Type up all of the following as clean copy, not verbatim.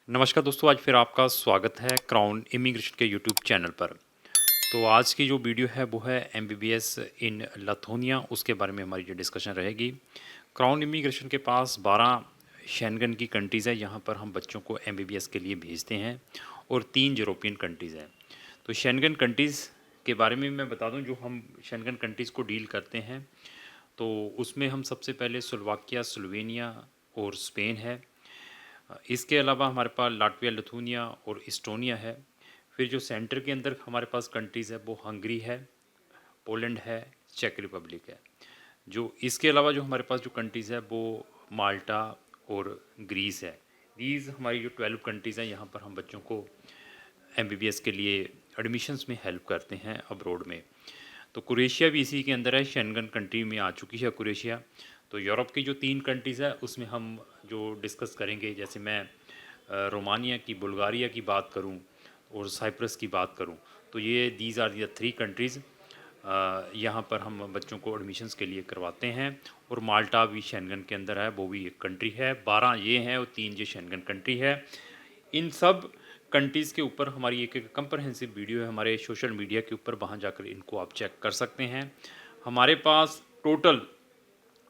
नमस्कार दोस्तों, आज फिर आपका स्वागत है क्राउन इमिग्रेशन के यूट्यूब चैनल पर। तो आज की जो वीडियो है वो है एमबीबीएस इन लथोनिया, उसके बारे में हमारी जो डिस्कशन रहेगी। क्राउन इमिग्रेशन के पास 12 शेंगन की कंट्रीज़ है, यहाँ पर हम बच्चों को एमबीबीएस के लिए भेजते हैं और 3 यूरोपियन कंट्रीज़ हैं। तो शेंगन कंट्रीज़ के बारे में मैं बता दूं, जो हम शेंगन कंट्रीज़ को डील करते हैं तो उसमें हम सबसे पहले स्लोवाकिया, स्लोवेनिया और स्पेन है। इसके अलावा हमारे पास लाटविया, लिथुनिया और इस्टोनिया है। फिर जो सेंटर के अंदर हमारे पास कंट्रीज़ है वो हंगरी है, पोलैंड है, चेक रिपब्लिक है। जो इसके अलावा जो हमारे पास जो कंट्रीज़ है वो माल्टा और ग्रीस है। दीज हमारी जो 12 कंट्रीज़ हैं, यहाँ पर हम बच्चों को एमबीबीएस के लिए एडमिशन्स में हेल्प करते हैं अब्रॉड में। तो क्रोएशिया भी इसी के अंदर है, शेंगन कंट्री में आ चुकी है क्रोएशिया। तो यूरोप की जो 3 कंट्रीज़ है उसमें हम जो डिस्कस करेंगे, जैसे मैं रोमानिया की, बुल्गारिया की बात करूं और साइप्रस की बात करूं, तो ये दीज आर द 3 कंट्रीज़ यहाँ पर हम बच्चों को एडमिशन्स के लिए करवाते हैं। और माल्टा भी शेंगन के अंदर है, वो भी एक कंट्री है। 12 ये हैं और 3 ये शेंगन कंट्री है। इन सब कंट्रीज़ के ऊपर हमारी एक कंप्रहेंसिव वीडियो है हमारे सोशल मीडिया के ऊपर, वहाँ जाकर इनको आप चेक कर सकते हैं। हमारे पास टोटल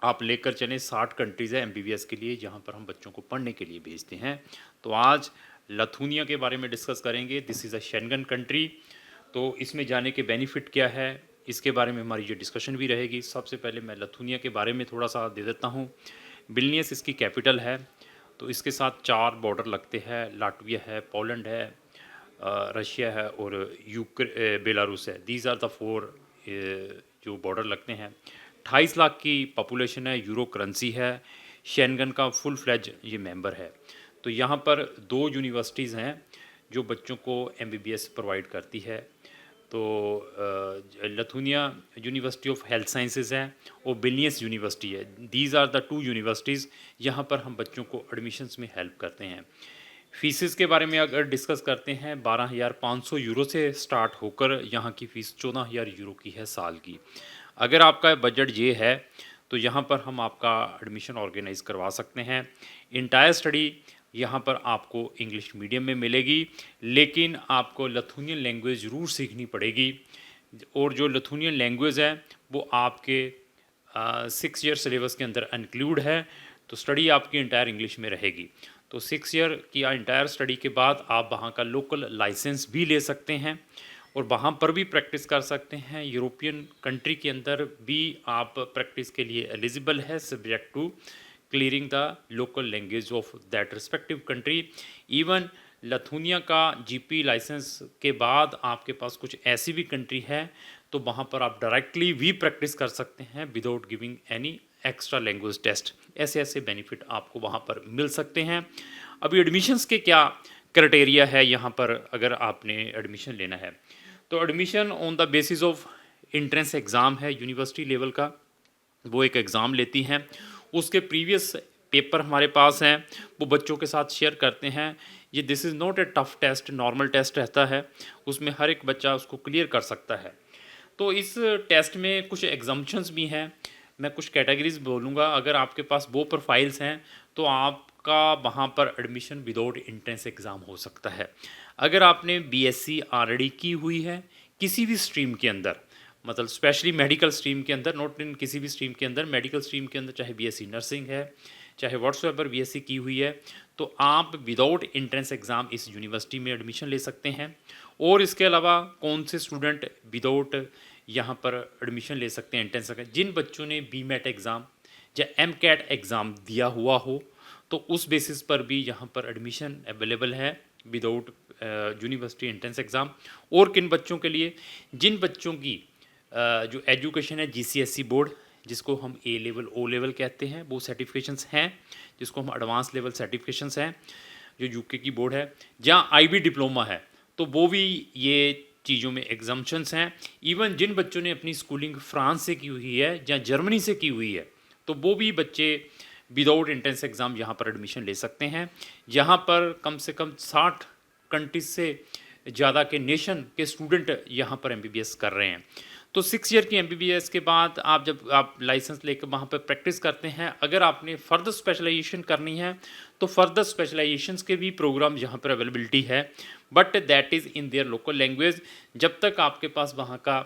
आप लेकर चलें 60 कंट्रीज़ है एमबीबीएस के लिए, जहाँ पर हम बच्चों को पढ़ने के लिए भेजते हैं। तो आज लथुनिया के बारे में डिस्कस करेंगे। This is a Schengen country. तो इसमें जाने के बेनिफिट क्या है, इसके बारे में हमारी जो डिस्कशन भी रहेगी। सबसे पहले मैं लथुनिया के बारे में थोड़ा सा दे देता हूँ। विल्नियस इसकी कैपिटल है। तो इसके साथ 4 बॉर्डर लगते हैं, लाटविया है, पोलैंड है, रशिया है और बेलारूस है। दीज आर द 4 जो बॉर्डर लगते हैं। 28 लाख की पॉपुलेशन है, यूरो करेंसी है, शेंगन का फुल फ्लेज ये मेंबर है। तो यहाँ पर 2 यूनिवर्सिटीज़ हैं जो बच्चों को एमबीबीएस प्रोवाइड करती है। तो लथुनिया यूनिवर्सिटी ऑफ हेल्थ साइंसेज है और विल्नियस यूनिवर्सिटी है। दीज आर द 2 यूनिवर्सिटीज़, यहाँ पर हम बच्चों को एडमिशन्स में हेल्प करते हैं। फीसिस के बारे में अगर डिस्कस करते हैं, 12,500 यूरो से स्टार्ट होकर यहाँ की फ़ीस 14,000 यूरो की है साल की। अगर आपका बजट ये है तो यहाँ पर हम आपका एडमिशन ऑर्गेनाइज़ करवा सकते हैं। इंटायर स्टडी यहाँ पर आपको इंग्लिश मीडियम में मिलेगी, लेकिन आपको लथुनियन लैंग्वेज ज़रूर सीखनी पड़ेगी। और जो लथुनियन लैंग्वेज है वो आपके 6 ईयर सिलेबस के अंदर इंक्लूड है। तो स्टडी आपकी इंटायर इंग्लिश में रहेगी। तो 6 ईयर की इंटायर स्टडी के बाद आप वहाँ का लोकल लाइसेंस भी ले सकते हैं और वहाँ पर भी प्रैक्टिस कर सकते हैं। यूरोपियन कंट्री के अंदर भी आप प्रैक्टिस के लिए एलिजिबल है, subject to clearing the local language of that respective country. Even Lithuania का जीपी लाइसेंस के बाद आपके पास कुछ ऐसी भी कंट्री है तो वहाँ पर आप डायरेक्टली भी प्रैक्टिस कर सकते हैं without giving any extra language test. ऐसे ऐसे बेनिफिट आपको वहाँ पर मिल सकते हैं। अभी एडमिशन्स के क्या क्राइटेरिया है यहाँ पर, अगर आपने एडमिशन लेना है तो admission on the basis of entrance exam है, यूनिवर्सिटी लेवल का वो एक एग्ज़ाम लेती हैं। उसके प्रीवियस पेपर हमारे पास हैं, वो बच्चों के साथ शेयर करते हैं। ये this is not a tough test, normal test रहता है, उसमें हर एक बच्चा उसको क्लियर कर सकता है। तो इस टेस्ट में कुछ एग्जम्पशंस भी हैं, मैं कुछ कैटेगरीज बोलूँगा। अगर आपके पास वो प्रोफाइल्स हैं तो आपका वहाँ पर एडमिशन विदाउट एंट्रेंस एग्ज़ाम हो सकता है। अगर आपने बीएससी ऑलरेडी की हुई है किसी भी स्ट्रीम के अंदर, मतलब स्पेशली मेडिकल स्ट्रीम के अंदर, नॉट इन किसी भी स्ट्रीम के अंदर, मेडिकल स्ट्रीम के अंदर, चाहे बीएससी नर्सिंग है, चाहे व्हाट्सएवर बीएससी की हुई है, तो आप विदाउट एंट्रेंस एग्ज़ाम इस यूनिवर्सिटी में एडमिशन ले सकते हैं। और इसके अलावा कौन से स्टूडेंट विदाउट यहाँ पर एडमिशन ले सकते हैं एंट्रेंस का, जिन बच्चों ने बीमेट एग्ज़ाम या एमकैट एग्ज़ाम दिया हुआ हो, तो उस बेसिस पर भी यहाँ पर एडमिशन अवेलेबल है विदाउट यूनिवर्सिटी एंट्रेंस एग्ज़ाम। और किन बच्चों के लिए, जिन बच्चों की जो एजुकेशन है जीसीएसई बोर्ड, जिसको हम ए लेवल ओ लेवल कहते हैं, वो सर्टिफिकेशंस हैं, जिसको हम एडवांस लेवल सर्टिफिकेशंस हैं, जो यूके की बोर्ड है, जहाँ आईबी डिप्लोमा है, तो वो भी ये चीज़ों में एग्जम्पशंस हैं। इवन जिन बच्चों ने अपनी स्कूलिंग फ्रांस से की हुई है या जर्मनी से की हुई है, तो वो भी बच्चे विदाउट एंट्रेंस एग्ज़ाम यहाँ पर एडमिशन ले सकते हैं। यहाँ पर कम से कम 60 कंट्रीज से ज़्यादा के नेशन के स्टूडेंट यहाँ पर एमबीबीएस कर रहे हैं। तो 6 ईयर की एमबीबीएस के बाद आप जब आप लाइसेंस लेकर वहाँ पे प्रैक्टिस करते हैं, अगर आपने फर्दर स्पेशलाइजेशन करनी है, तो फर्दर स्पेशलाइजेशंस के भी प्रोग्राम यहाँ पर अवेलेबिलिटी है, but that is in their local language. जब तक आपके पास वहाँ का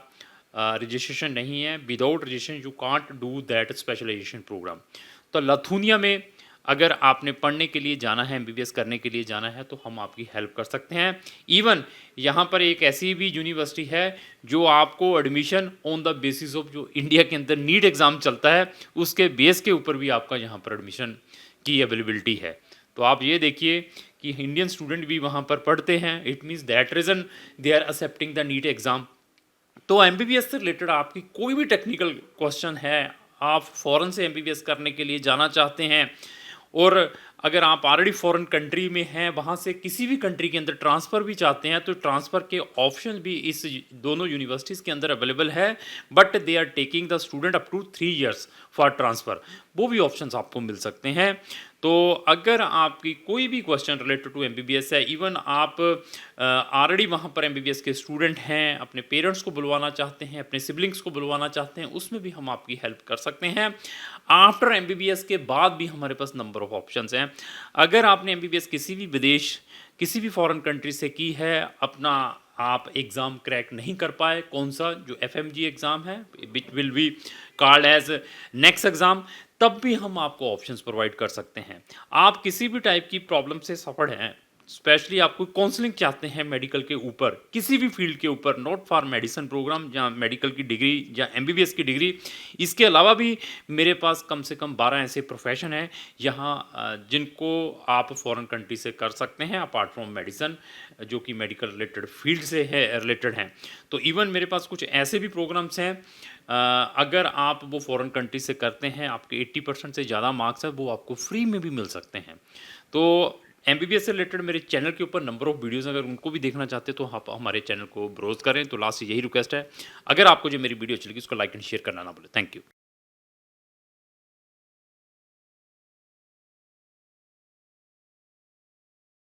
रजिस्ट्रेशन नहीं है, without registration you can't do that specialization program. तो लथूनिया में अगर आपने पढ़ने के लिए जाना है, एमबीबीएस करने के लिए जाना है, तो हम आपकी हेल्प कर सकते हैं। इवन यहाँ पर एक ऐसी भी यूनिवर्सिटी है जो आपको admission on the basis of जो इंडिया के अंदर नीट एग्ज़ाम चलता है, उसके बेस के ऊपर भी आपका यहाँ पर एडमिशन की अवेलेबिलिटी है। तो आप ये देखिए कि इंडियन स्टूडेंट भी वहाँ पर पढ़ते हैं, it means that reason they are accepting the NEET exam. तो एमबीबीएस से रिलेटेड आपकी कोई भी टेक्निकल क्वेश्चन है, आप फ़ॉरेन से एमबीबीएस करने के लिए जाना चाहते हैं, और अगर आप ऑलरेडी फॉरेन कंट्री में हैं, वहाँ से किसी भी कंट्री के अंदर ट्रांसफ़र भी चाहते हैं, तो ट्रांसफ़र के ऑप्शन भी इस दोनों यूनिवर्सिटीज़ के अंदर अवेलेबल है, but they are taking the student up to 3 years for transfer. वो भी ऑप्शंस आपको मिल सकते हैं। तो अगर आपकी कोई भी क्वेश्चन रिलेटेड टू एमबीबीएस है, इवन आप ऑलरेडी वहाँ पर एमबीबीएस के स्टूडेंट हैं, अपने पेरेंट्स को बुलवाना चाहते हैं, अपने सिबलिंग्स को बुलवाना चाहते हैं, उसमें भी हम आपकी हेल्प कर सकते हैं। आफ्टर एमबीबीएस के बाद भी हमारे पास नंबर ऑफ ऑप्शंस हैं। अगर आपने एमबीबीएस किसी भी विदेश, किसी भी फॉरेन कंट्री से की है, अपना आप एग्ज़ाम क्रैक नहीं कर पाए, कौन सा जो एफएमजी एग्ज़ाम है which will be called as next exam, तब भी हम आपको ऑप्शंस प्रोवाइड कर सकते हैं। आप किसी भी टाइप की प्रॉब्लम से सफ़र हैं, स्पेशली आप कोई काउंसलिंग चाहते हैं मेडिकल के ऊपर, किसी भी फील्ड के ऊपर, नॉट फॉर मेडिसिन प्रोग्राम या मेडिकल की डिग्री या एमबीबीएस की डिग्री, इसके अलावा भी मेरे पास कम से कम 12 ऐसे प्रोफेशन हैं यहाँ जिनको आप फॉरेन कंट्री से कर सकते हैं, अपार्ट फ्रॉम मेडिसिन, जो कि मेडिकल रिलेटेड फील्ड से है रिलेटेड हैं। तो इवन मेरे पास कुछ ऐसे भी प्रोग्राम्स हैं, अगर आप वो फॉरेन कंट्री से करते हैं, आपके 80% से ज़्यादा मार्क्स है, वो आपको फ्री में भी मिल सकते हैं। तो एमबीबीएस से रिलेटेड मेरे चैनल के ऊपर नंबर ऑफ वीडियोस, अगर उनको भी देखना चाहते हैं तो आप हमारे चैनल को ब्राउज करें। तो लास्ट यही रिक्वेस्ट है, अगर आपको जो मेरी वीडियो अच्छी लगी उसको लाइक एंड शेयर करना ना भूलें। Thank you.